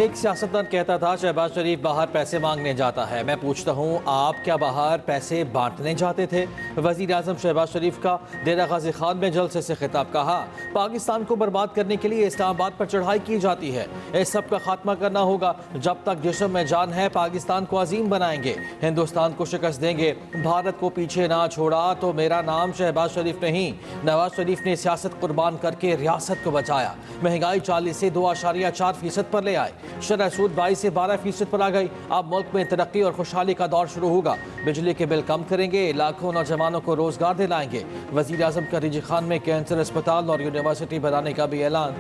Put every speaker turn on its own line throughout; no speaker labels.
एक सियासतदान कहता था शहबाज शरीफ बाहर पैसे मांगने जाता है। मैं पूछता हूँ, आप क्या बाहर पैसे बांटने जाते थे? वज़ीर आज़म शहबाज शरीफ का डेरा गाजी खान में जलसे से खिताब। कहा, पाकिस्तान को बर्बाद करने के लिए इस्लामाबाद पर चढ़ाई की जाती है। इस सब का खात्मा करना होगा। जब तक जिस्म में जान है पाकिस्तान को अजीम बनाएंगे, हिंदुस्तान को शिकस्त देंगे। भारत को पीछे ना छोड़ा तो मेरा नाम शहबाज शरीफ नहीं। नवाज शरीफ ने सियासत कुर्बान करके रियासत को बचाया। महंगाई 40 से 2.4% पर ले आए। शरह सूद 22 से 12% पर आ गई। अब मुल्क में तरक्की और खुशहाली का दौर शुरू होगा। बिजली के बिल कम करेंगे, लाखों नौजवानों को रोजगार दिलाएंगे। वजीर आजम का रिजी खान में कैंसर अस्पताल और यूनिवर्सिटी बनाने का भी ऐलान।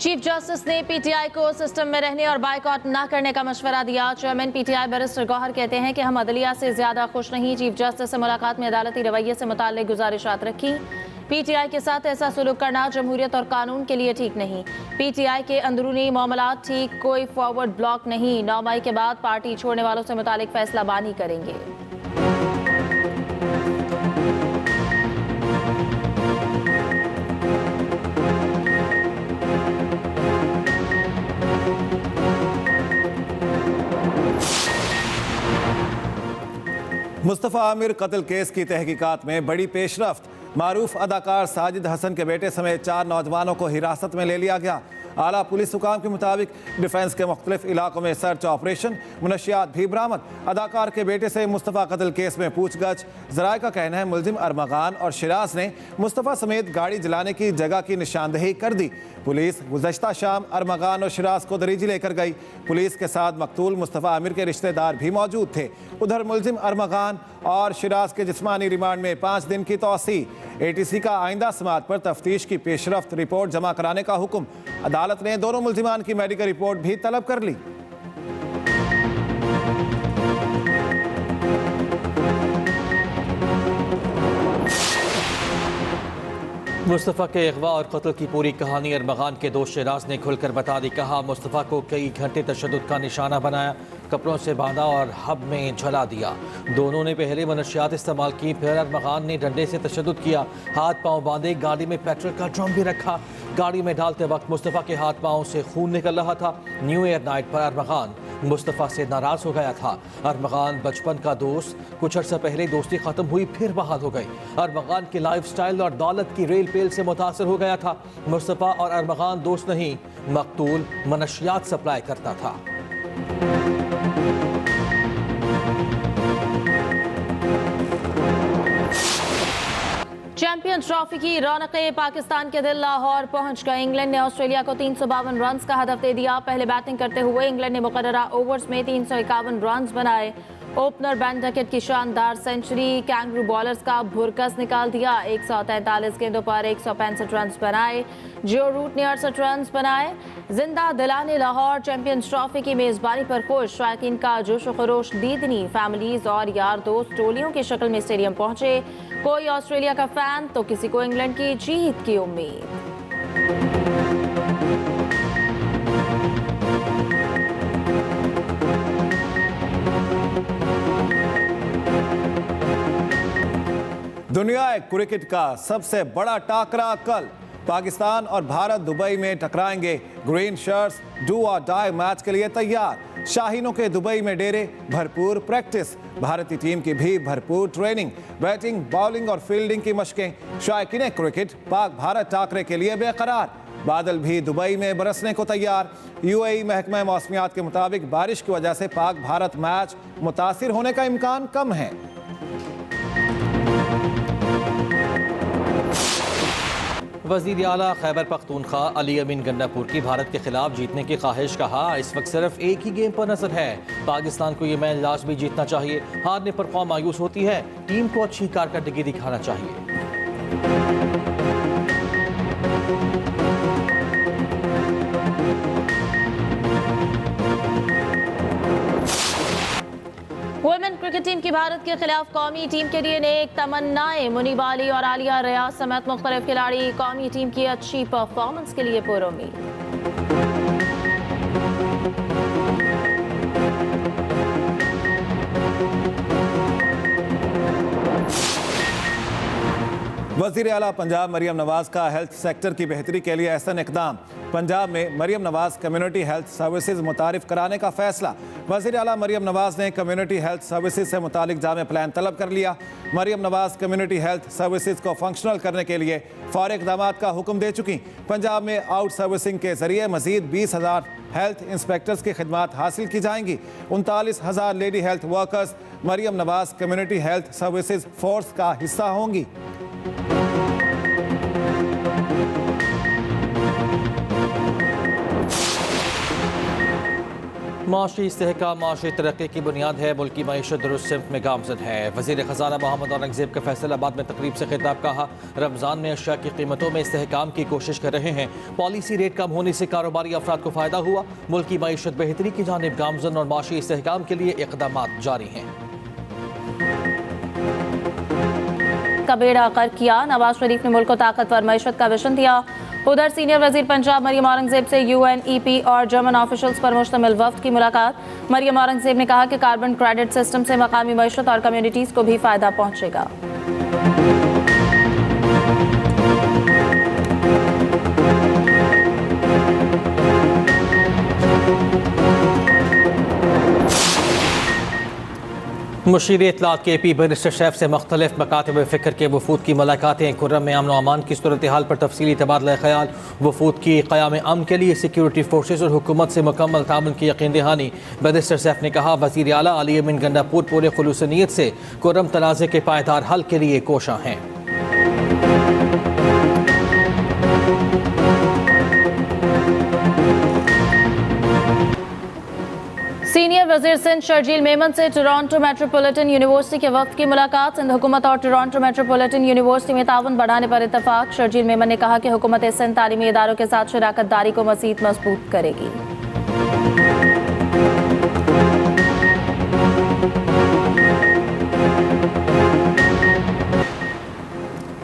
चीफ जस्टिस ने पीटीआई को सिस्टम में रहने और बायकॉट ना करने का मशवरा दिया। चेयरमैन पीटीआई बैरिस्टर गौहर कहते हैं कि हम अदलिया से ज्यादा खुश नहीं। चीफ जस्टिस से मुलाकात में अदालती रवैये से मुताल्लिक गुजारिशात रखी। पीटीआई के साथ ऐसा सुलूक करना जमहूरियत और कानून के लिए ठीक नहीं। पीटीआई के अंदरूनी मामलात ठीक, कोई फॉरवर्ड ब्लॉक नहीं। 9 मई के बाद पार्टी छोड़ने वालों से मुताल्लिक फैसला बानी करेंगे।
मुस्तफ़ा आमिर कत्ल केस की तहकीकात में बड़ी पेशरफ्त। मारूफ अदाकार साजिद हसन के बेटे समेत 4 नौजवानों को हिरासत में ले लिया गया। आला पुलिस हुकाम के मुताबिक डिफेंस के मुख्तलिफ इलाकों में सर्च ऑपरेशन, मुनशियात भी बरामद। अदाकार के बेटे से मुस्तफ़ा कत्ल केस में पूछगछ। जराये का कहना है मुलजिम अरमगान और शिराज ने मुस्तफ़ा समेत गाड़ी जलाने की जगह की निशानदही कर दी। पुलिस गुज़श्ता शाम अरमगान और शिराज को दरीजी लेकर गई। पुलिस के साथ मकतूल मुस्तफ़ा आमिर के रिश्तेदार भी मौजूद थे। उधर मुलजिम अरमगान और शिराज के जिस्मानी रिमांड में 5 दिन की तौसी। ATC का आइंदा समाअत पर तफ्तीश की पेशरफ्त रिपोर्ट जमा कराने का हुक्म। अदालत ने दोनों मुल्जिमान की मेडिकल रिपोर्ट भी तलब कर ली।
मुस्तफ़ा के अगवा और कत्ल की पूरी कहानी अरमगान के दोस्त शिराज ने खुलकर बता दी। कहा, मुस्तफ़ा को कई घंटे तशद्दुद का निशाना बनाया, कपड़ों से बांधा और हब में जला दिया। दोनों ने पहले मनशियात इस्तेमाल की, फिर अरमगान ने डंडे से तशद्दुद किया। हाथ पांव बांधे, गाड़ी में पेट्रोल का ड्रम भी रखा। गाड़ी में डालते वक्त मुस्तफ़ा के हाथ पांव से खून निकल रहा था। न्यू ईयर नाइट पर अरमगान मुस्तफ़ा से नाराज़ हो गया था। अरमगान बचपन का दोस्त, कुछ अर्सा पहले दोस्ती ख़त्म हुई, फिर बहाल हो गई। अरमगान की लाइफस्टाइल और दौलत की रेल पेल से मुतासर हो गया था। मुस्तफ़ा और अरमगान दोस्त नहीं, मकतूल मनशियात सप्लाई करता था।
चैंपियंस ट्रॉफी की रौनकें पाकिस्तान के दिल लाहौर पहुंच गए। इंग्लैंड ने ऑस्ट्रेलिया को 352 रन का हदफ दे दिया। पहले बैटिंग करते हुए इंग्लैंड ने मुकर्ररा ओवर्स में 351 रन बनाए। ओपनर बेन डकेट की शानदार सेंचुरी कैंगरू बॉलर्स का भुरकस निकाल दिया। 143 गेंदों पर 165 रन बनाए। जो रूट ने 68 रन बनाए। जिंदा दिलाने लाहौर चैंपियंस ट्रॉफी की मेजबानी पर खुश। शायकीन का जोश व खरोश दीदनी, फैमिलीज और यार दोस्त टोलियों की शक्ल में स्टेडियम पहुंचे। कोई ऑस्ट्रेलिया का फैन तो किसी को इंग्लैंड की जीत की उम्मीद।
दुनिया क्रिकेट का सबसे बड़ा टाकरा कल। पाकिस्तान और भारत दुबई में टकराएंगे। ग्रीन शर्ट्स डू और डाई मैच के लिए तैयार। शाहीनों के दुबई में डेरे, भरपूर प्रैक्टिस। भारतीय टीम की भी भरपूर ट्रेनिंग, बैटिंग, बॉलिंग और फील्डिंग की मशकें। शायकीन क्रिकेट पाक भारत टाकरे के लिए बेकरार। बादल भी दुबई में बरसने को तैयार। UAE महकमा मौसमियात के मुताबिक बारिश की वजह से पाक भारत मैच मुतासिर होने का इम्कान कम है।
वज़ीर आला खैबर पख्तूनख्वा अली अमीन गन्नापुर की भारत के खिलाफ जीतने की ख्वाहिश। कहा, इस वक्त सिर्फ एक ही गेम पर नजर है। पाकिस्तान को ये मैच लाजमी जीतना चाहिए। हारने पर कौम मायूस होती है, टीम को अच्छी कारकर्दगी दिखाना चाहिए।
वुमेन क्रिकेट टीम की भारत के खिलाफ कौमी टीम के लिए नेक तमन्नाएं। मुनीब अली और आलिया रियाज समेत मुख्तलिफ खिलाड़ी कौमी टीम की अच्छी परफॉर्मेंस के लिए पुरुम्मीद।
वज़ीर आला पंजाब मरियम नवाज का हेल्थ सेक्टर की बेहतरी के लिए अहसन इक़दाम। पंजाब में Maryam Nawaz community health services मुतारिफ कराने का फैसला। वज़ीर आला मरियम नवाज ने कम्युनिटी हेल्थ सर्विसेज से मुतालिक जामे प्लान तलब कर लिया। Maryam Nawaz community health services को फंक्शनल करने के लिए फौरी इक़दामात का हुक्म दे चुकी। पंजाब में आउट सर्विसिंग के जरिए मज़ीद 20,000 हेल्थ इंस्पेक्टर्स की खिदमात हासिल की जाएंगी। 39,000 lady health workers Maryam Nawaz community health services force का हिस्सा होंगी।
माशी इस्तेहकाम माशी तरक्की की बुनियाद है। मुल्की मईशत दुरुस्त सिमत में गामजद है। वज़ीर ख़जाना मोहम्मद औरंगज़ेब का फैसलाबाद में तकरीब से खिताब कहा, रमज़ान में अशिया की कीमतों में इस्तेहकाम की कोशिश कर रहे हैं। पॉलिसी रेट कम होने से कारोबारी अफराद को फ़ायदा हुआ। मुल्की मईशत बेहतरी की जानिब गामजन और माशी इस्तेहकाम के लिए इक़दामात जारी हैं।
का बेड़ा गर्क किया। नवाज शरीफ ने मुल्क को ताकतवर मईशत का विजन दिया। उधर सीनियर वजीर पंजाब मरियम औरंगज़ेब से UNEP और जर्मन ऑफिशियल्स पर मुश्तमिल वफ्द की मुलाकात। मरियम औरंगज़ेब ने कहा कि कार्बन क्रेडिट सिस्टम से मकामी मईशत और कम्युनिटीज़ को भी फ़ायदा पहुँचेगा।
मुशीर इत्तलात KP बैरिस्टर शैफ से मुख्तलिफ मकातब फ़िक्र के वफूद की मुलाकातें। खुर्रम में अमन व अमान की सूरत हाल पर तफसीली तबादला ख्याल। वफूद की क़याम अमन के लिए सिक्योरिटी फोर्सेज और हुकूमत से मुकम्मल तामुन की यकीन दहानी। बैरिस्टर शैफ ने कहा, वज़ीर आला अली अमीन गंडापुर पूरे खुलूस नीयत से खुर्रम तनाज़े के पायदार हल के लिए कोशां हैं।
सीनियर वजीर सिंध शर्जील मेमन से टोरंटो मेट्रोपॉलिटन यूनिवर्सिटी के वक्त की मुलाकात। सिंध हुकूमत और टोरंटो मेट्रोपॉलिटन यूनिवर्सिटी में ताउन बढ़ाने पर इत्तफाक। शर्जील मेमन ने कहा कि हुकूमत सिंध तालीमी इदारों के साथ शराकत दारी को मज़ीद मजबूत करेगी।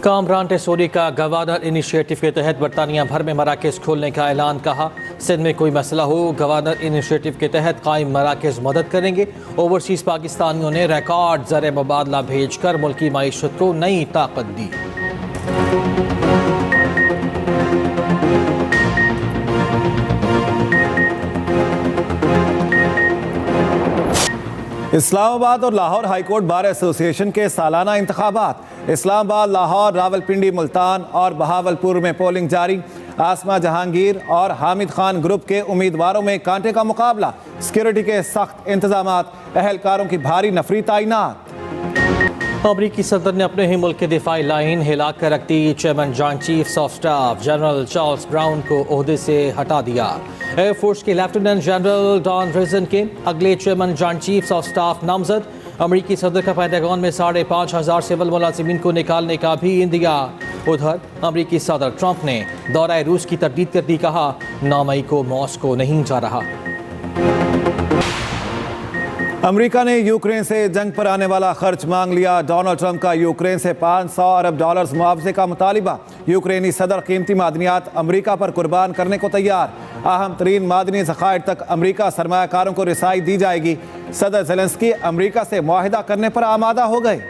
कामरान टेसोरी का गवर्नर इनिशिएटिव के तहत बरतानिया भर में मराकज़ खोलने का ऐलान। कहा, सिंध में कोई मसला हो गवर्नर इनिशिएटिव के तहत कायम मराकज़ मदद करेंगे। ओवरसीज़ पाकिस्तानियों ने रिकॉर्ड ज़र मुबादला भेज कर मुल्की मईशत को नई ताकत दी।
इस्लामाबाद और लाहौर हाईकोर्ट बार एसोसिएशन के सालाना इंतखाबात। इस्लामाबाद, लाहौर, रावलपिंडी, मुल्तान और बहावलपुर में पोलिंग जारी। आसमा जहांगीर और हामिद खान ग्रुप के उम्मीदवारों में कांटे का मुकाबला। सिक्योरिटी के सख्त इंतजामात, अहलकारों की भारी नफरी तैनात।
अमरीकी सदर ने अपने ही मुल्क के दिफाई लाइन हिला कर रख दी। Chairman joint chiefs of staff general Charles Brown को ओहदे से हटा दिया। एयरफोर्स के लेफ्टिनेंट जनरल डॉन रिजन के अगले chairman joint chiefs of staff नामजद। अमरीकी सदर का पेंटागन में 5,500 सिविल मुलाजिमीन को निकालने का भी इंदिया। उधर अमरीकी सदर ट्रंप ने दौरा रूस की तरदीद कर दी। कहा, 9 मई को मॉस्को नहीं जा रहा।
अमेरिका ने यूक्रेन से जंग पर आने वाला खर्च मांग लिया। डोनाल्ड ट्रंप का यूक्रेन से $500 अरब मुआवजे का मुतालिबा। यूक्रेनी सदर कीमती मादनियात अमेरिका पर कुर्बान करने को तैयार। अहम तरीन मादनी ज़खायर तक अमेरिका सरमायाकारों को रिसाई दी जाएगी। सदर ज़ेलेंस्की अमेरिका से मुआहिदा करने पर आमादा हो गए।